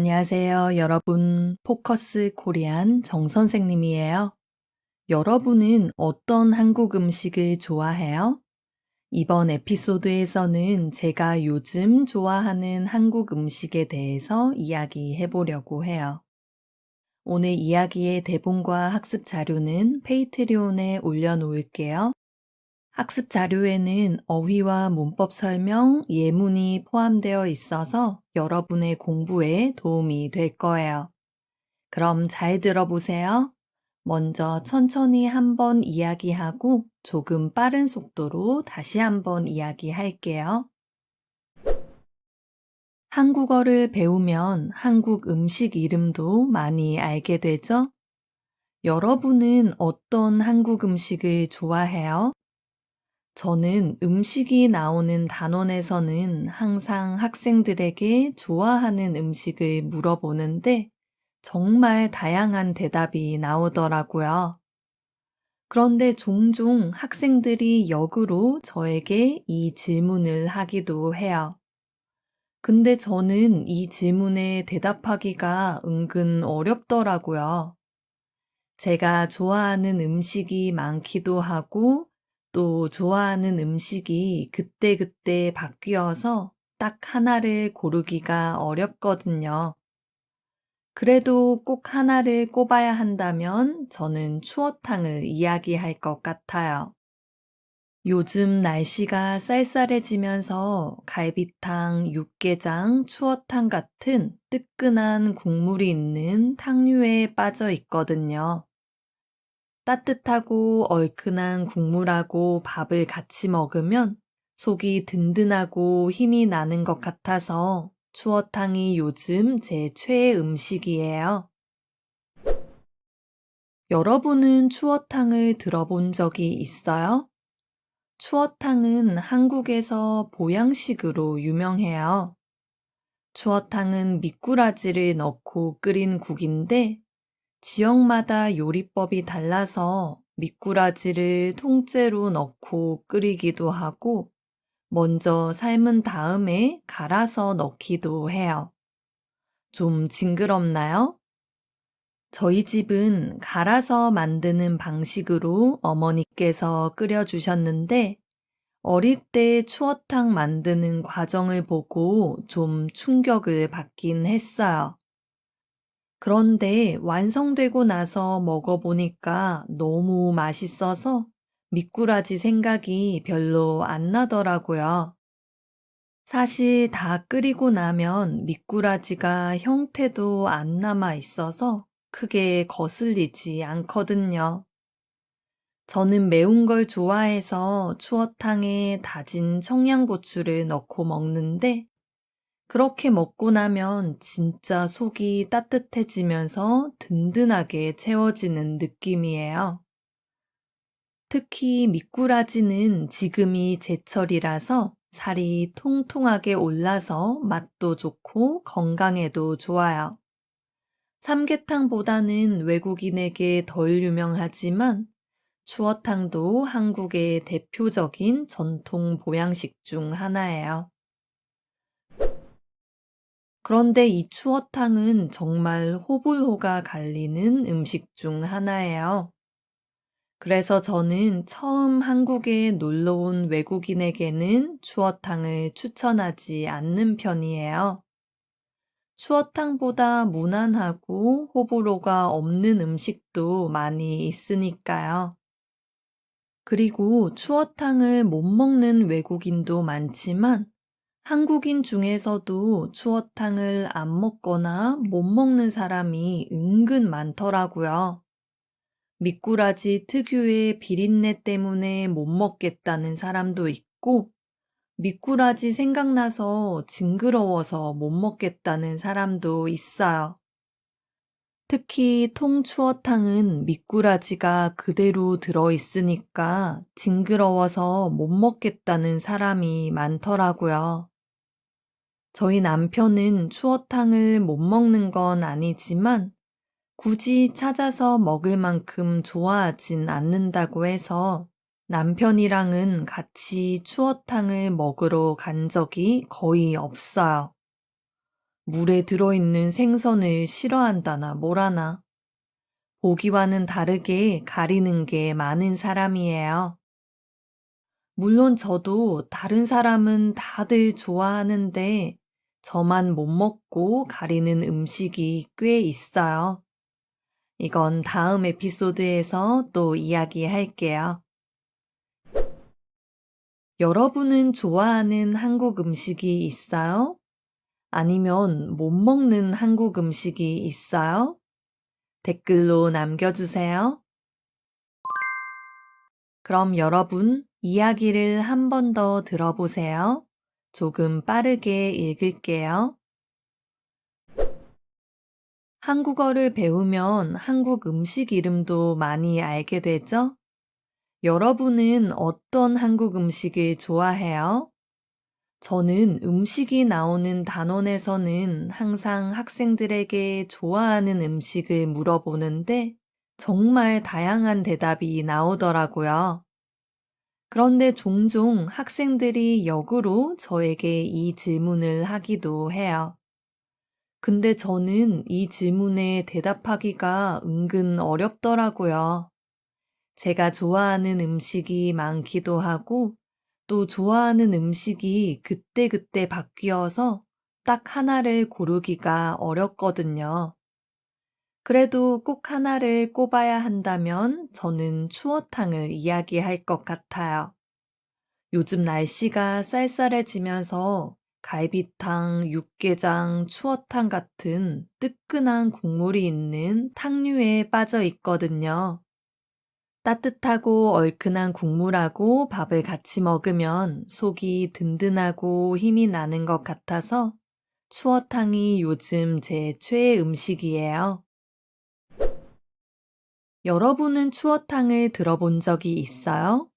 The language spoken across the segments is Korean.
안녕하세요, 여러분. 포커스 코리안 정 선생님이에요. 여러분은 어떤 한국 음식을 좋아해요? 이번 에피소드에서는 제가 요즘 좋아하는 한국 음식에 대해서 이야기해 보려고 해요. 오늘 이야기의 대본과 학습 자료는 페이트리온에 올려놓을게요. 학습 자료에는 어휘와 문법 설명, 예문이 포함되어 있어서 여러분의 공부에 도움이 될 거예요. 그럼 잘 들어보세요. 먼저 천천히 한번 이야기하고 조금 빠른 속도로 다시 한번 이야기할게요. 한국어를 배우면 한국 음식 이름도 많이 알게 되죠? 여러분은 어떤 한국 음식을 좋아해요? 저는 음식이 나오는 단원에서는 항상 학생들에게 좋아하는 음식을 물어보는데 정말 다양한 대답이 나오더라고요. 그런데 종종 학생들이 역으로 저에게 이 질문을 하기도 해요. 근데 저는 이 질문에 대답하기가 은근 어렵더라고요. 제가 좋아하는 음식이 많기도 하고 또 좋아하는 음식이 그때그때 바뀌어서 딱 하나를 고르기가 어렵거든요. 그래도 꼭 하나를 꼽아야 한다면 저는 추어탕을 이야기할 것 같아요. 요즘 날씨가 쌀쌀해지면서 갈비탕, 육개장, 추어탕 같은 뜨끈한 국물이 있는 탕류에 빠져 있거든요. 따뜻하고 얼큰한 국물하고 밥을 같이 먹으면 속이 든든하고 힘이 나는 것 같아서 추어탕이 요즘 제 최애 음식이에요. 여러분은 추어탕을 들어본 적이 있어요? 추어탕은 한국에서 보양식으로 유명해요. 추어탕은 미꾸라지를 넣고 끓인 국인데 지역마다 요리법이 달라서 미꾸라지를 통째로 넣고 끓이기도 하고 먼저 삶은 다음에 갈아서 넣기도 해요. 좀 징그럽나요? 저희 집은 갈아서 만드는 방식으로 어머니께서 끓여주셨는데 어릴 때 추어탕 만드는 과정을 보고 좀 충격을 받긴 했어요. 그런데 완성되고 나서 먹어보니까 너무 맛있어서 미꾸라지 생각이 별로 안 나더라고요. 사실 다 끓이고 나면 미꾸라지가 형태도 안 남아 있어서 크게 거슬리지 않거든요. 저는 매운 걸 좋아해서 추어탕에 다진 청양고추를 넣고 먹는데 그렇게 먹고 나면 진짜 속이 따뜻해지면서 든든하게 채워지는 느낌이에요. 특히 미꾸라지는 지금이 제철이라서 살이 통통하게 올라서 맛도 좋고 건강에도 좋아요. 삼계탕보다는 외국인에게 덜 유명하지만 추어탕도 한국의 대표적인 전통 보양식 중 하나예요. 그런데 이 추어탕은 정말 호불호가 갈리는 음식 중 하나예요. 그래서 저는 처음 한국에 놀러 온 외국인에게는 추어탕을 추천하지 않는 편이에요. 추어탕보다 무난하고 호불호가 없는 음식도 많이 있으니까요. 그리고 추어탕을 못 먹는 외국인도 많지만 한국인 중에서도 추어탕을 안 먹거나 못 먹는 사람이 은근 많더라고요. 미꾸라지 특유의 비린내 때문에 못 먹겠다는 사람도 있고, 미꾸라지 생각나서 징그러워서 못 먹겠다는 사람도 있어요. 특히 통추어탕은 미꾸라지가 그대로 들어있으니까 징그러워서 못 먹겠다는 사람이 많더라고요. 저희 남편은 추어탕을 못 먹는 건 아니지만 굳이 찾아서 먹을 만큼 좋아하진 않는다고 해서 남편이랑은 같이 추어탕을 먹으러 간 적이 거의 없어요. 물에 들어있는 생선을 싫어한다나 뭐라나. 보기와는 다르게 가리는 게 많은 사람이에요. 물론 저도 다른 사람은 다들 좋아하는데 저만 못 먹고 가리는 음식이 꽤 있어요. 이건 다음 에피소드에서 또 이야기할게요. 여러분은 좋아하는 한국 음식이 있어요? 아니면 못 먹는 한국 음식이 있어요? 댓글로 남겨주세요. 그럼 여러분, 이야기를 한 번 더 들어보세요. 조금 빠르게 읽을게요. 한국어를 배우면 한국 음식 이름도 많이 알게 되죠? 여러분은 어떤 한국 음식을 좋아해요? 저는 음식이 나오는 단원에서는 항상 학생들에게 좋아하는 음식을 물어보는데 정말 다양한 대답이 나오더라고요. 그런데 종종 학생들이 역으로 저에게 이 질문을 하기도 해요. 근데 저는 이 질문에 대답하기가 은근 어렵더라고요. 제가 좋아하는 음식이 많기도 하고 또 좋아하는 음식이 그때그때 바뀌어서 딱 하나를 고르기가 어렵거든요. 그래도 꼭 하나를 꼽아야 한다면 저는 추어탕을 이야기할 것 같아요. 요즘 날씨가 쌀쌀해지면서 갈비탕, 육개장, 추어탕 같은 뜨끈한 국물이 있는 탕류에 빠져 있거든요. 따뜻하고 얼큰한 국물하고 밥을 같이 먹으면 속이 든든하고 힘이 나는 것 같아서 추어탕이 요즘 제 최애 음식이에요. 여러분은 추어탕을 들어본 적이 있어요?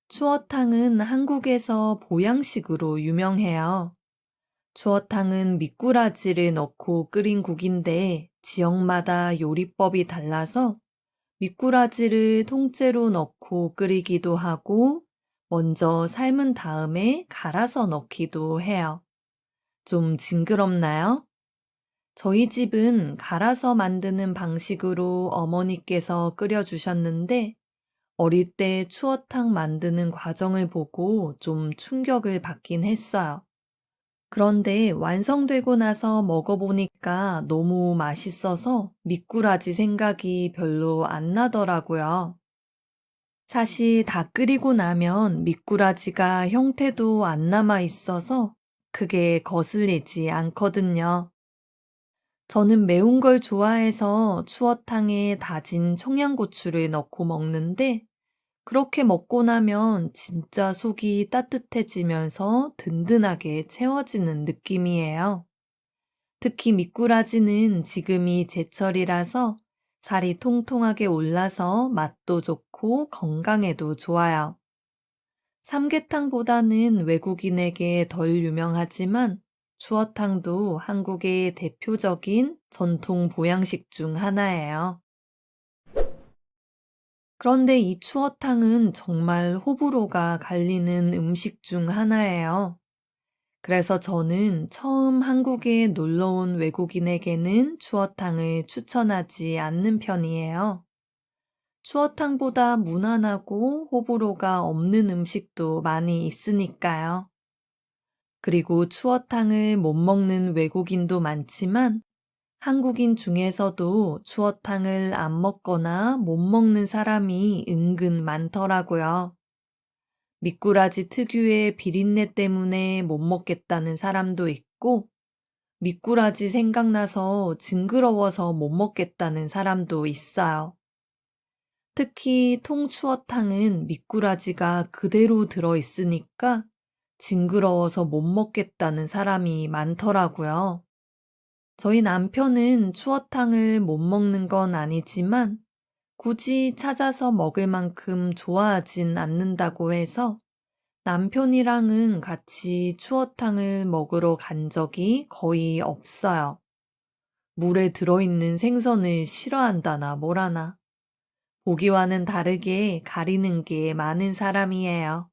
추어탕은 한국에서 보양식으로 유명해요. 추어탕은 미꾸라지를 넣고 끓인 국인데 지역마다 요리법이 달라서 미꾸라지를 통째로 넣고 끓이기도 하고 먼저 삶은 다음에 갈아서 넣기도 해요. 좀 징그럽나요? 저희 집은 갈아서 만드는 방식으로 어머니께서 끓여주셨는데 어릴 때 추어탕 만드는 과정을 보고 좀 충격을 받긴 했어요. 그런데 완성되고 나서 먹어보니까 너무 맛있어서 미꾸라지 생각이 별로 안 나더라고요. 사실 다 끓이고 나면 미꾸라지가 형태도 안 남아 있어서 크게 거슬리지 않거든요. 저는 매운 걸 좋아해서 추어탕에 다진 청양고추를 넣고 먹는데 그렇게 먹고 나면 진짜 속이 따뜻해지면서 든든하게 채워지는 느낌이에요. 특히 미꾸라지는 지금이 제철이라서 살이 통통하게 올라서 맛도 좋고 건강에도 좋아요. 삼계탕보다는 외국인에게 덜 유명하지만 추어탕도 한국의 대표적인 전통 보양식 중 하나예요. 그런데 이 추어탕은 정말 호불호가 갈리는 음식 중 하나예요. 그래서 저는 처음 한국에 놀러 온 외국인에게는 추어탕을 추천하지 않는 편이에요. 추어탕보다 무난하고 호불호가 없는 음식도 많이 있으니까요. 그리고 추어탕을 못 먹는 외국인도 많지만 한국인 중에서도 추어탕을 안 먹거나 못 먹는 사람이 은근 많더라고요. 미꾸라지 특유의 비린내 때문에 못 먹겠다는 사람도 있고, 미꾸라지 생각나서 징그러워서 못 먹겠다는 사람도 있어요. 특히 통추어탕은 미꾸라지가 그대로 들어있으니까 징그러워서 못 먹겠다는 사람이 많더라고요. 저희 남편은 추어탕을 못 먹는 건 아니지만 굳이 찾아서 먹을 만큼 좋아하진 않는다고 해서 남편이랑은 같이 추어탕을 먹으러 간 적이 거의 없어요. 물에 들어있는 생선을 싫어한다나 뭐라나. 보기와는 다르게 가리는 게 많은 사람이에요.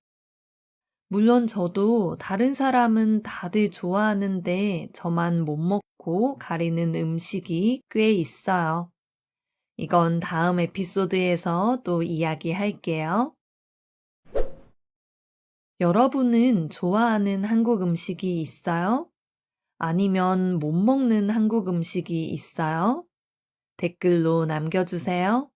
물론 저도 다른 사람은 다들 좋아하는데 저만 못 먹고 가리는 음식이 꽤 있어요. 이건 다음 에피소드에서 또 이야기할게요. 여러분은 좋아하는 한국 음식이 있어요? 아니면 못 먹는 한국 음식이 있어요? 댓글로 남겨주세요.